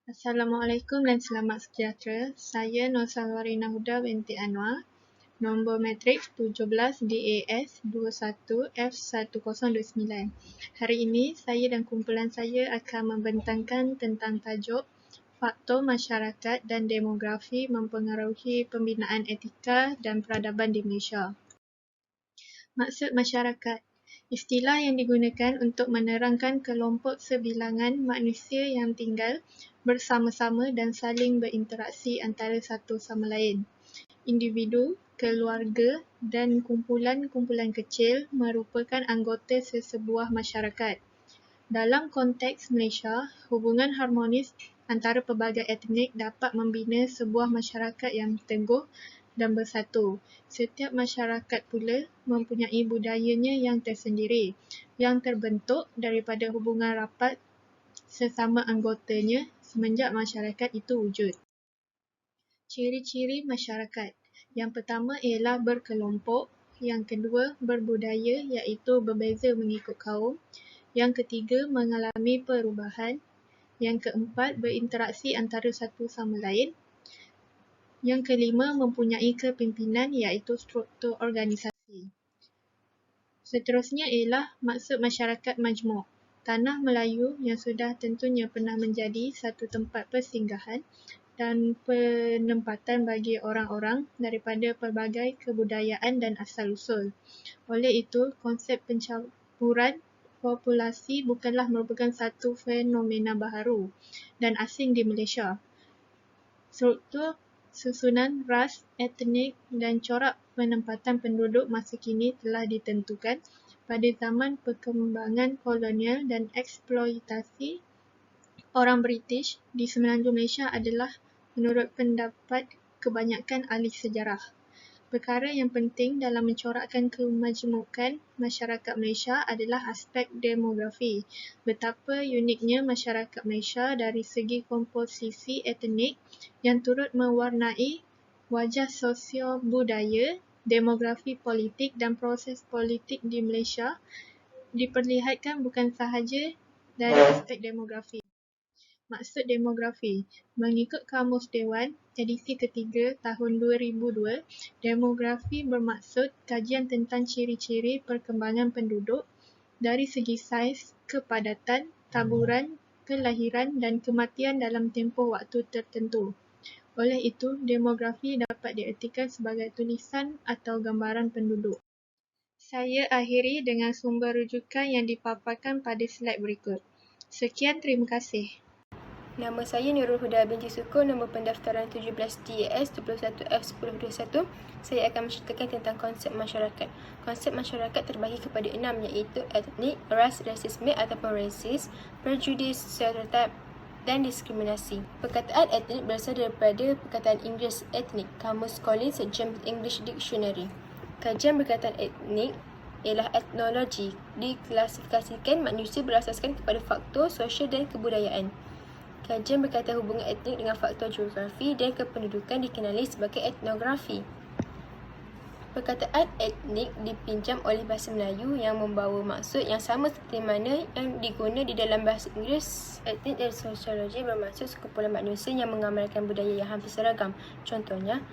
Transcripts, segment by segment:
Assalamualaikum dan selamat sejahtera. Saya Nur Salwarina Huda binti Anwar, nombor matrik 17 DAS 21F1029. Hari ini saya dan kumpulan saya akan membentangkan tentang tajuk faktor masyarakat dan demografi mempengaruhi pembinaan etika dan peradaban di Malaysia. Maksud masyarakat, istilah yang digunakan untuk menerangkan kelompok sebilangan manusia yang tinggal bersama-sama dan saling berinteraksi antara satu sama lain. Individu, keluarga dan kumpulan-kumpulan kecil merupakan anggota sesebuah masyarakat. Dalam konteks Malaysia, hubungan harmonis antara pelbagai etnik dapat membina sebuah masyarakat yang teguh dan bersatu. Setiap masyarakat pula mempunyai budayanya yang tersendiri, yang terbentuk daripada hubungan rapat sesama anggotanya semenjak masyarakat itu wujud. Ciri-ciri masyarakat. Yang pertama ialah berkelompok, yang kedua berbudaya iaitu berbeza mengikut kaum, yang ketiga mengalami perubahan, yang keempat berinteraksi antara satu sama lain, yang kelima mempunyai kepimpinan iaitu struktur organisasi. Seterusnya ialah maksud masyarakat majmuk. Tanah Melayu yang sudah tentunya pernah menjadi satu tempat persinggahan dan penempatan bagi orang-orang daripada pelbagai kebudayaan dan asal-usul. Oleh itu, konsep pencampuran populasi bukanlah merupakan satu fenomena baharu dan asing di Malaysia. Struktur susunan ras, etnik dan corak penempatan penduduk masa kini telah ditentukan pada zaman perkembangan kolonial dan eksploitasi orang British di semenanjung Malaysia adalah menurut pendapat kebanyakan ahli sejarah. Perkara yang penting dalam mencorakkan kemajmukan masyarakat Malaysia adalah aspek demografi. Betapa uniknya masyarakat Malaysia dari segi komposisi etnik yang turut mewarnai wajah sosio-budaya, demografi politik dan proses politik di Malaysia diperlihatkan bukan sahaja dari aspek demografi. Maksud demografi. Mengikut Kamus Dewan, edisi ketiga tahun 2002, demografi bermaksud kajian tentang ciri-ciri perkembangan penduduk dari segi saiz, kepadatan, taburan, kelahiran dan kematian dalam tempoh waktu tertentu. Oleh itu, demografi dapat diertikan sebagai tulisan atau gambaran penduduk. Saya akhiri dengan sumber rujukan yang dipaparkan pada slide berikut. Sekian, terima kasih. Nama saya Nurul Huda binti Sukun, nombor pendaftaran 17 DAS 21F1021. Saya akan menceritakan tentang konsep masyarakat. Konsep masyarakat terbagi kepada 6 iaitu etnik, ras, rasisme ataupun rasis, prejudis, stereotip dan diskriminasi. Perkataan etnik berasal daripada perkataan Inggeris ethnic, Kamus Collins James English Dictionary. Kajian perkataan etnik ialah etnologi, diklasifikasikan manusia berasaskan kepada faktor sosial dan kebudayaan. Kajian berkaitan hubungan etnik dengan faktor geografi dan kependudukan dikenali sebagai etnografi. Perkataan etnik dipinjam oleh bahasa Melayu yang membawa maksud yang sama seperti mana yang digunakan di dalam bahasa Inggeris. Etnik dan sosiologi bermaksud sekumpulan manusia yang mengamalkan budaya yang hampir seragam. Contohnya,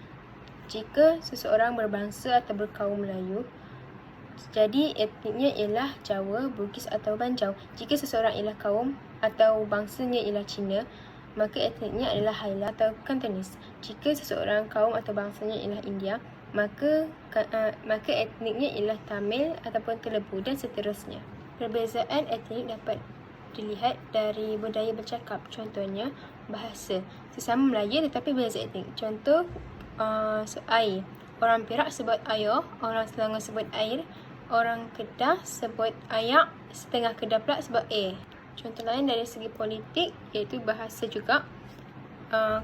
jika seseorang berbangsa atau berkaum Melayu, jadi etniknya ialah Jawa, Bugis atau Banjau. Jika seseorang ialah kaum atau bangsanya ialah Cina, maka etniknya adalah Haila atau Cantonese. Jika seseorang kaum atau bangsanya ialah India, maka etniknya ialah Tamil ataupun Telugu dan seterusnya. Perbezaan etnik dapat dilihat dari budaya bercakap. Contohnya, bahasa. Sesama Melayu tetapi beza etnik. Contoh, air. Orang Perak sebut air, orang Selangor sebut air, orang Kedah sebut ayak, setengah Kedah pula sebut air. Contoh lain dari segi politik iaitu bahasa juga.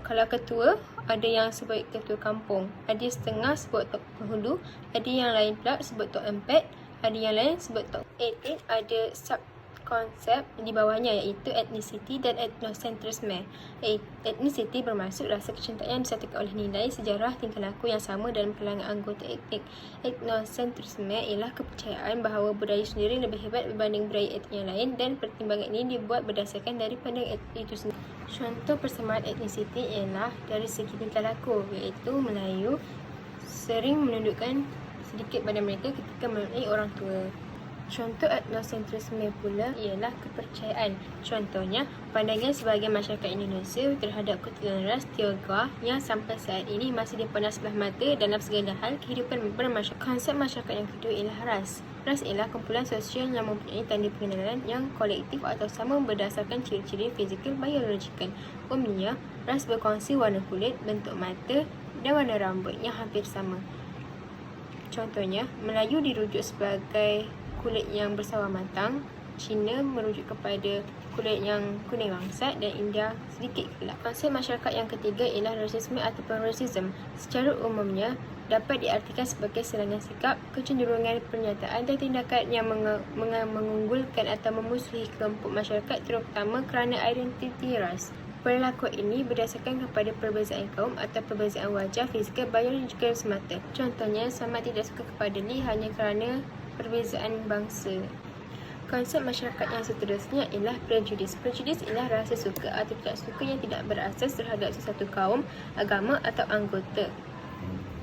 Kalau ketua, ada yang sebut ketua kampung, ada setengah sebut tok penghulu, ada yang lain pula sebut tok empat, ada yang lain sebut tok 18, ada sub konsep di bawahnya iaitu etnisiti dan etnosentrisme. Etnisiti bermaksud rasa kecintaan yang disatukan oleh nilai, sejarah, tingkah laku yang sama dalam kalangan anggota etnik. Etnosentrisme ialah kepercayaan bahawa budaya sendiri lebih hebat berbanding budaya etnik yang lain dan pertimbangan ini dibuat berdasarkan dari pandangan itu sendiri. Contoh persamaan etnisiti ialah dari segi tingkah laku, iaitu Melayu sering menundukkan sedikit pada mereka ketika melalui orang tua. Contoh etnosentrisme pula ialah kepercayaan. Contohnya, pandangan sebahagian masyarakat Indonesia terhadap keturunan ras Tionghoa yang sampai saat ini masih dipandang sebelah mata dalam segala hal kehidupan bermasyarakat. Konsep masyarakat yang kedua ialah ras. Ras ialah kumpulan sosial yang mempunyai tanda pengenalan yang kolektif atau sama berdasarkan ciri-ciri fizikal biologikal. Umumnya, ras berkongsi warna kulit, bentuk mata dan warna rambut yang hampir sama. Contohnya, Melayu dirujuk sebagai kulit yang bersawah matang, Cina merujuk kepada kulit yang kuning langsat dan India sedikit gelap. Konsep masyarakat yang ketiga ialah rasisme ataupun racism. Secara umumnya dapat diartikan sebagai serangan sikap, kecenderungan pernyataan dan tindakan yang mengunggulkan atau memusuhi kelompok masyarakat terutama kerana identiti ras. Perilaku ini berdasarkan kepada perbezaan kaum atau perbezaan wajah fizikal biologikal semata. Contohnya, sama tidak suka kepada Lee hanya kerana perbezaan bangsa. Konsep masyarakat yang seterusnya ialah prejudis. Prejudis ialah rasa suka atau tidak suka yang tidak berasas terhadap sesuatu kaum, agama atau anggota.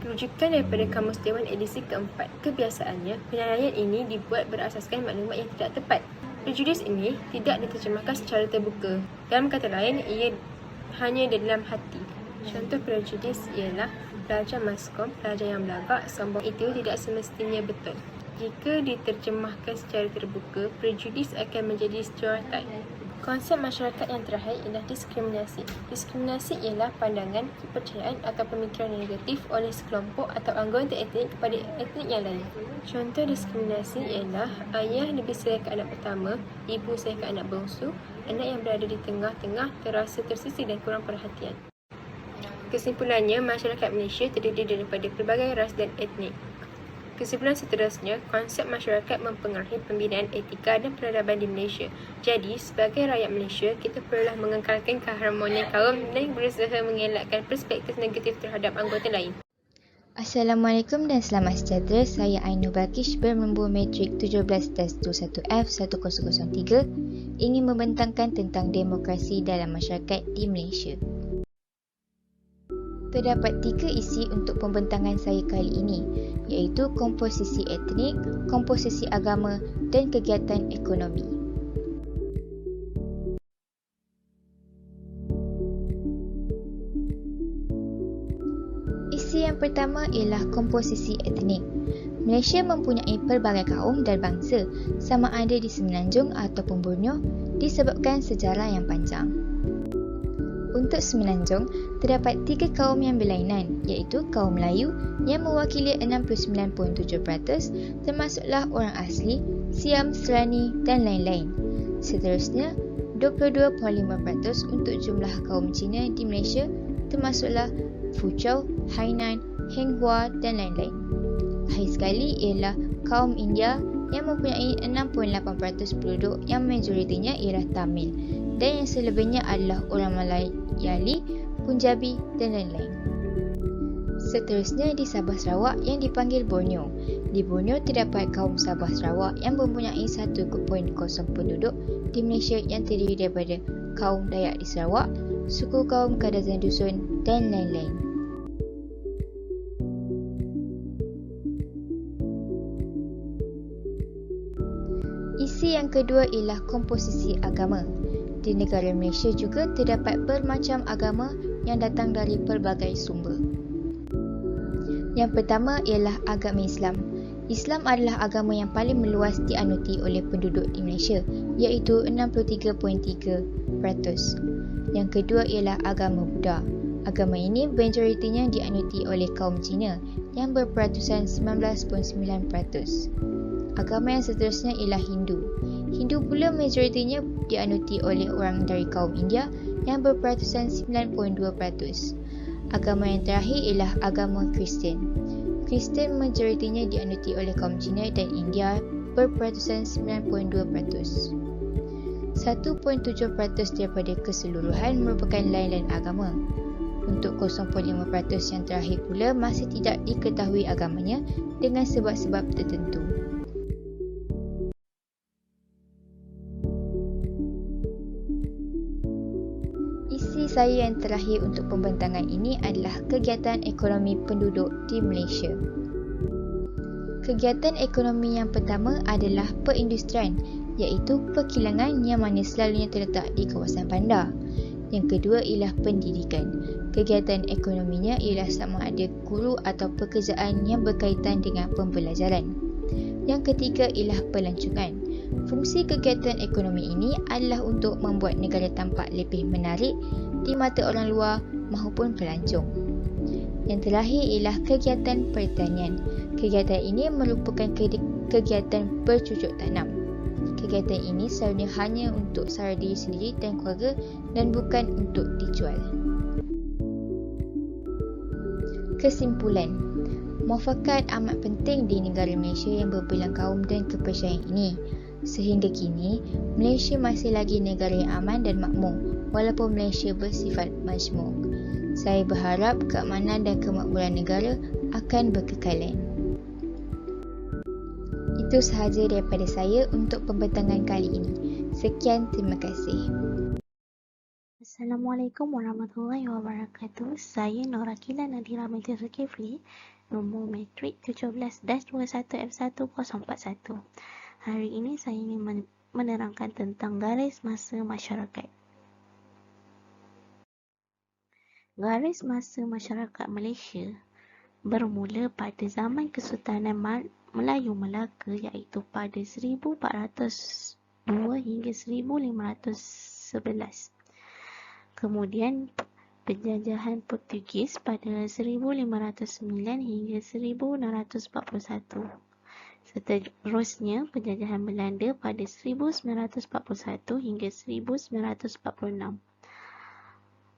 Rujukan daripada Kamus Dewan edisi keempat. Kebiasaannya, penilaian ini dibuat berasaskan maklumat yang tidak tepat. Prejudis ini tidak diterjemahkan secara terbuka. Dalam kata lain, ia hanya dalam hati. Contoh prejudis ialah pelajar maskom, pelajar yang belagak, sombong. Itu tidak semestinya betul. Jika diterjemahkan secara terbuka, prejudis akan menjadi stereotip. Konsep masyarakat yang terakhir ialah diskriminasi. Diskriminasi ialah pandangan, kepercayaan atau pemikiran negatif oleh sekelompok atau anggota etnik kepada etnik yang lain. Contoh diskriminasi ialah ayah lebih sayang ke anak pertama, ibu sayang ke anak bongsu, anak yang berada di tengah-tengah terasa tersisih dan kurang perhatian. Kesimpulannya, masyarakat Malaysia terdiri daripada pelbagai ras dan etnik. Kesimpulan seterusnya, konsep masyarakat mempengaruhi pembinaan etika dan peradaban di Malaysia. Jadi, sebagai rakyat Malaysia, kita perlulah mengekalkan keharmonian kaum dan berusaha mengelakkan perspektif negatif terhadap anggota lain. Assalamualaikum dan selamat sejahtera. Saya Ainul Balkish bermembur matrik 17-21F1003 ingin membentangkan tentang demokrasi dalam masyarakat di Malaysia. Terdapat 3 isi untuk pembentangan saya kali ini, iaitu komposisi etnik, komposisi agama dan kegiatan ekonomi. Isi yang pertama ialah komposisi etnik. Malaysia mempunyai pelbagai kaum dan bangsa, sama ada di Semenanjung ataupun Borneo, disebabkan sejarah yang panjang. Untuk Semenanjung, terdapat 3 kaum yang berlainan, iaitu kaum Melayu yang mewakili 69.7%, termasuklah orang asli, Siam, Serani dan lain-lain. Seterusnya, 22.5% untuk jumlah kaum Cina di Malaysia, termasuklah Fuzhou, Hainan, Henghua dan lain-lain. Akhir sekali ialah kaum India yang mempunyai 6.8% penduduk yang majoritinya ialah Tamil dan yang selebihnya adalah orang Malayali, Punjabi dan lain-lain. Seterusnya di Sabah Sarawak yang dipanggil Borneo. Di Borneo terdapat kaum Sabah Sarawak yang mempunyai 1.0 penduduk di Malaysia yang terdiri daripada kaum Dayak di Sarawak, suku kaum Kadazan Dusun dan lain-lain. Isi yang kedua ialah komposisi agama. Di negara Malaysia juga terdapat bermacam agama yang datang dari pelbagai sumber. Yang pertama ialah agama Islam. Islam adalah agama yang paling meluas dianuti oleh penduduk di Malaysia, iaitu 63.3%. Yang kedua ialah agama Buddha. Agama ini majoritinya dianuti oleh kaum Cina yang berperatusan 19.9%. Agama yang seterusnya ialah Hindu. Hindu pula majoritinya dianuti oleh orang dari kaum India yang berperatusan 9.2%. Agama yang terakhir ialah agama Kristian. Kristian majoritinya dianuti oleh kaum Cina dan India berperatusan 9.2%. 1.7% daripada keseluruhan merupakan lain-lain agama. Untuk 0.5% yang terakhir pula masih tidak diketahui agamanya dengan sebab-sebab tertentu. Isi saya yang terakhir untuk pembentangan ini adalah kegiatan ekonomi penduduk di Malaysia. Kegiatan ekonomi yang pertama adalah perindustrian, iaitu perkilangan yang mana selalunya terletak di kawasan bandar. Yang kedua ialah pendidikan. Kegiatan ekonominya ialah sama ada guru atau pekerjaan yang berkaitan dengan pembelajaran. Yang ketiga ialah pelancongan. Fungsi kegiatan ekonomi ini adalah untuk membuat negara tampak lebih menarik di mata orang luar maupun pelancong. Yang terakhir ialah kegiatan pertanian. Kegiatan ini merupakan kegiatan bercucuk tanam. Kegiatan ini selalunya hanya untuk sara diri sendiri dan keluarga dan bukan untuk dijual. Kesimpulan, muafakat amat penting di negara Malaysia yang berbilang kaum dan kepercayaan ini. Sehingga kini, Malaysia masih lagi negara yang aman dan makmur walaupun Malaysia bersifat majmuk. Saya berharap keamanan dan kemakmuran negara akan berkekalan. Itu sahaja daripada saya untuk pembentangan kali ini. Sekian, terima kasih. Assalamualaikum warahmatullahi wabarakatuh. Saya Nora Kila Nadira binti Zulkifli, nombor matrik 17-21F1041. Hari ini saya ingin menerangkan tentang garis masa masyarakat. Garis masa masyarakat Malaysia bermula pada zaman Kesultanan Melayu Melaka, iaitu pada 1402 hingga 1511. Kemudian penjajahan Portugis pada 1509 hingga 1641. Seterusnya penjajahan Belanda pada 1941 hingga 1946.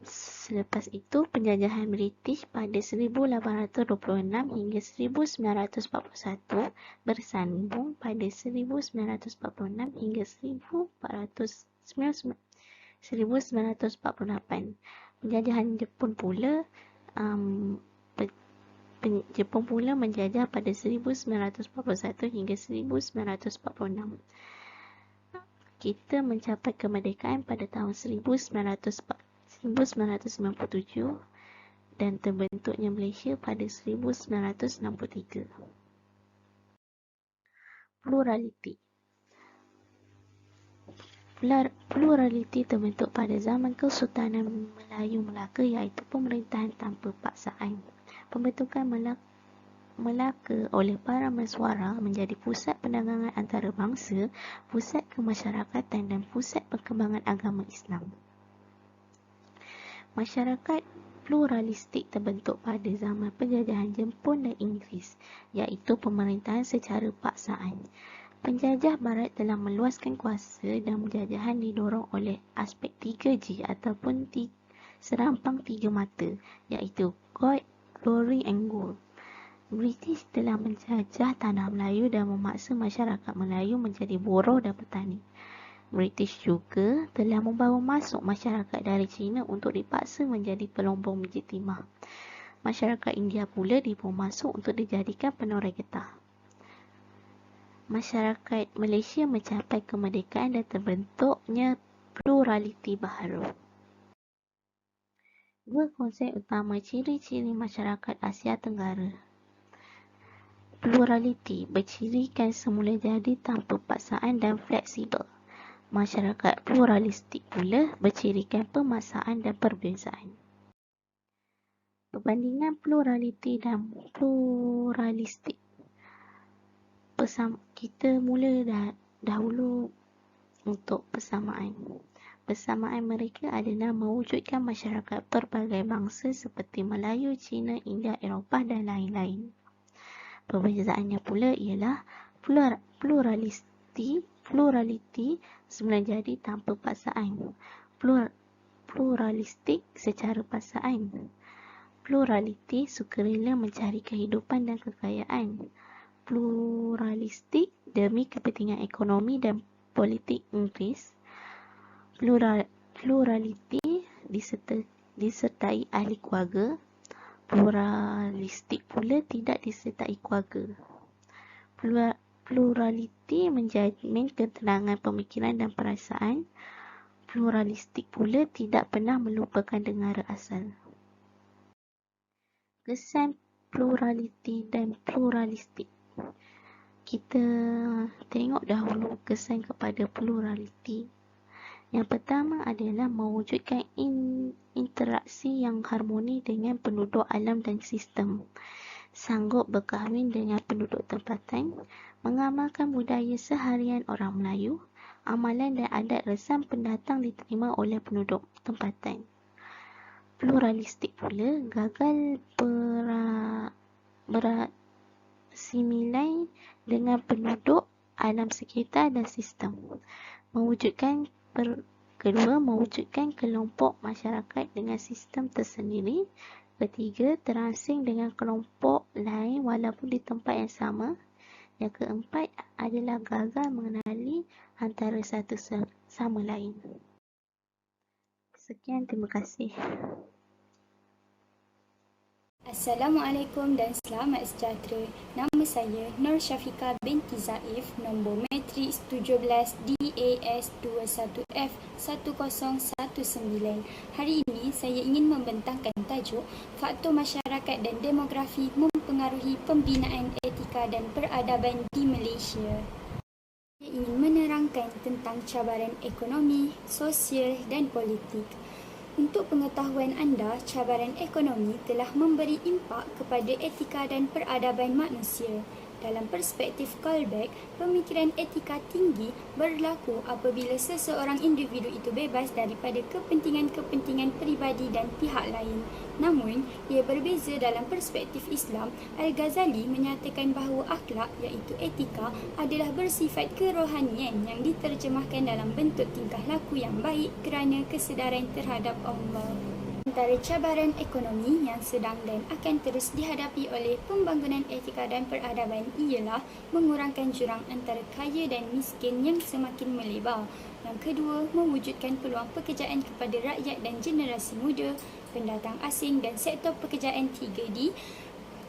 Selepas itu penjajahan British pada 1826 hingga 1941 bersambung pada 1946 hingga 1948. Penjajahan Jepun pula Jepun pula menjajah pada 1941 hingga 1946. Kita mencapai kemerdekaan pada tahun 1997 dan terbentuknya Malaysia pada 1963. Pluraliti terbentuk pada zaman Kesultanan Melayu Melaka, iaitu pemerintahan tanpa paksaan. Pembentukan Melaka oleh para mensuara menjadi pusat perdagangan antarabangsa, pusat kemasyarakatan dan pusat perkembangan agama Islam. Masyarakat pluralistik terbentuk pada zaman penjajahan Jepun dan Inggeris, iaitu pemerintahan secara paksaan. Penjajah Barat telah meluaskan kuasa dan penjajahan didorong oleh aspek 3G ataupun serampang tiga mata, iaitu God, Glory and Gold. British telah menjajah tanah Melayu dan memaksa masyarakat Melayu menjadi buruh dan petani. British juga telah membawa masuk masyarakat dari China untuk dipaksa menjadi pelombong biji timah. Masyarakat India pula dibawa masuk untuk dijadikan penoreh getah. Masyarakat Malaysia mencapai kemerdekaan dan terbentuknya pluraliti baharu. Dua konsep utama ciri-ciri masyarakat Asia Tenggara. Pluraliti bercirikan semula jadi tanpa paksaan dan fleksibel. Masyarakat pluralistik pula bercirikan pemaksaan dan perbezaan. Perbandingan pluraliti dan pluralistik. Kita mula dahulu untuk persamaan. Persamaan mereka adalah mewujudkan masyarakat pelbagai bangsa seperti Melayu, Cina, India, Eropah dan lain-lain. Perbezaannya pula ialah pluraliti semula jadi tanpa paksaan. Pluralistik secara paksaan. Pluraliti sukarela mencari kehidupan dan kekayaan. Pluralistik demi kepentingan ekonomi dan politik Inggeris. Pluraliti disertai ahli keluarga. Pluralistik pula tidak disertai keluarga. Pluraliti menjamin keterangan pemikiran dan perasaan. Pluralistik pula tidak pernah melupakan negara asal. Kesan pluraliti dan pluralistik. Kita tengok dahulu kesan kepada pluraliti. Yang pertama adalah mewujudkan interaksi yang harmoni dengan penduduk alam dan sistem. Sanggup berkahwin dengan penduduk tempatan, mengamalkan budaya seharian orang Melayu, amalan dan adat resam pendatang diterima oleh penduduk tempatan. Pluralistik pula gagal berasimilai dengan penduduk alam sekitar dan sistem. Kedua, mewujudkan kelompok masyarakat dengan sistem tersendiri. Ketiga, terasing dengan kelompok lain walaupun di tempat yang sama. Yang keempat adalah gagal mengenali antara satu sama lain. Sekian, terima kasih. Assalamualaikum dan selamat sejahtera. Nama saya Nur Syafiqah binti Zaif, nombor matriks 17 DAS 21F1019. Hari ini saya ingin membentangkan tajuk faktor masyarakat dan demografi mempengaruhi pembinaan etika dan peradaban di Malaysia. Saya ingin menerangkan tentang cabaran ekonomi, sosial dan politik. Untuk pengetahuan anda, cabaran ekonomi telah memberi impak kepada etika dan peradaban manusia. Dalam perspektif Kohlberg, pemikiran etika tinggi berlaku apabila seseorang individu itu bebas daripada kepentingan-kepentingan peribadi dan pihak lain. Namun, ia berbeza dalam perspektif Islam. Al-Ghazali menyatakan bahawa akhlak iaitu etika adalah bersifat kerohanian yang diterjemahkan dalam bentuk tingkah laku yang baik kerana kesedaran terhadap Allah. Antara cabaran ekonomi yang sedang dan akan terus dihadapi oleh pembangunan etika dan peradaban ialah mengurangkan jurang antara kaya dan miskin yang semakin melebar. Yang kedua, mewujudkan peluang pekerjaan kepada rakyat dan generasi muda, pendatang asing dan sektor pekerjaan 3D,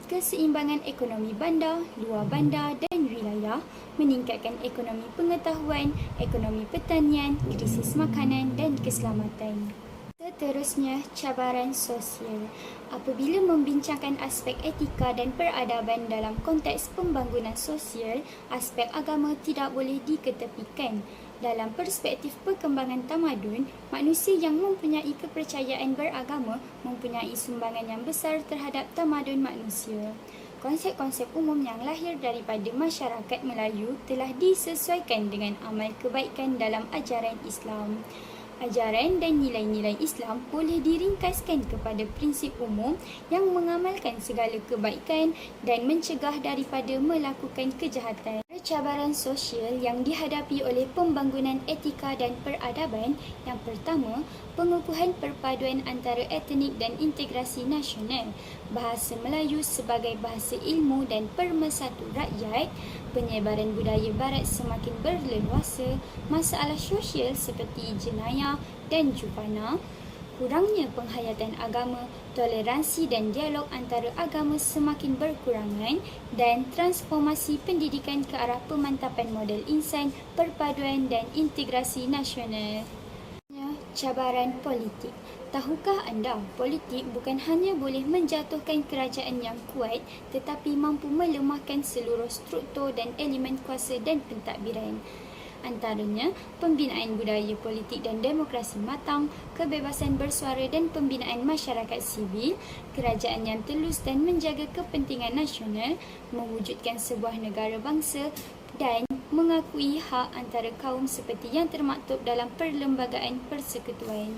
keseimbangan ekonomi bandar, luar bandar dan wilayah, meningkatkan ekonomi pengetahuan, ekonomi pertanian, krisis makanan dan keselamatan. Seterusnya, cabaran sosial. Apabila membincangkan aspek etika dan peradaban dalam konteks pembangunan sosial, aspek agama tidak boleh diketepikan. Dalam perspektif perkembangan tamadun, manusia yang mempunyai kepercayaan beragama mempunyai sumbangan yang besar terhadap tamadun manusia. Konsep-konsep umum yang lahir daripada masyarakat Melayu telah disesuaikan dengan amal kebaikan dalam ajaran Islam. Ajaran dan nilai-nilai Islam boleh diringkaskan kepada prinsip umum yang mengamalkan segala kebaikan dan mencegah daripada melakukan kejahatan. Cabaran sosial yang dihadapi oleh pembangunan etika dan peradaban. Yang pertama, pengukuhan perpaduan antara etnik dan integrasi nasional, bahasa Melayu sebagai bahasa ilmu dan pemersatu rakyat, penyebaran budaya barat semakin berleluasa, masalah sosial seperti jenayah dan jufana, kurangnya penghayatan agama, toleransi dan dialog antara agama semakin berkurangan dan transformasi pendidikan ke arah pemantapan model insan, perpaduan dan integrasi nasional. Cabaran politik. Tahukah anda, politik bukan hanya boleh menjatuhkan kerajaan yang kuat tetapi mampu melemahkan seluruh struktur dan elemen kuasa dan pentadbiran. Antaranya, pembinaan budaya politik dan demokrasi matang, kebebasan bersuara dan pembinaan masyarakat sivil, kerajaan yang telus dan menjaga kepentingan nasional, mewujudkan sebuah negara bangsa dan mengakui hak antara kaum seperti yang termaktub dalam Perlembagaan Persekutuan.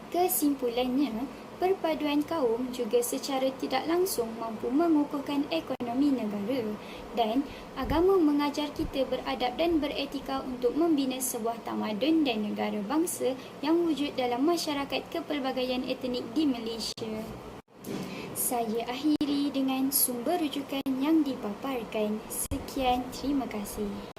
Kesimpulannya, perpaduan kaum juga secara tidak langsung mampu mengukuhkan ekonomi negara dan agama mengajar kita beradab dan beretika untuk membina sebuah tamadun dan negara bangsa yang wujud dalam masyarakat kepelbagaian etnik di Malaysia. Saya akhiri dengan sumber rujukan yang dipaparkan. Sekian, terima kasih.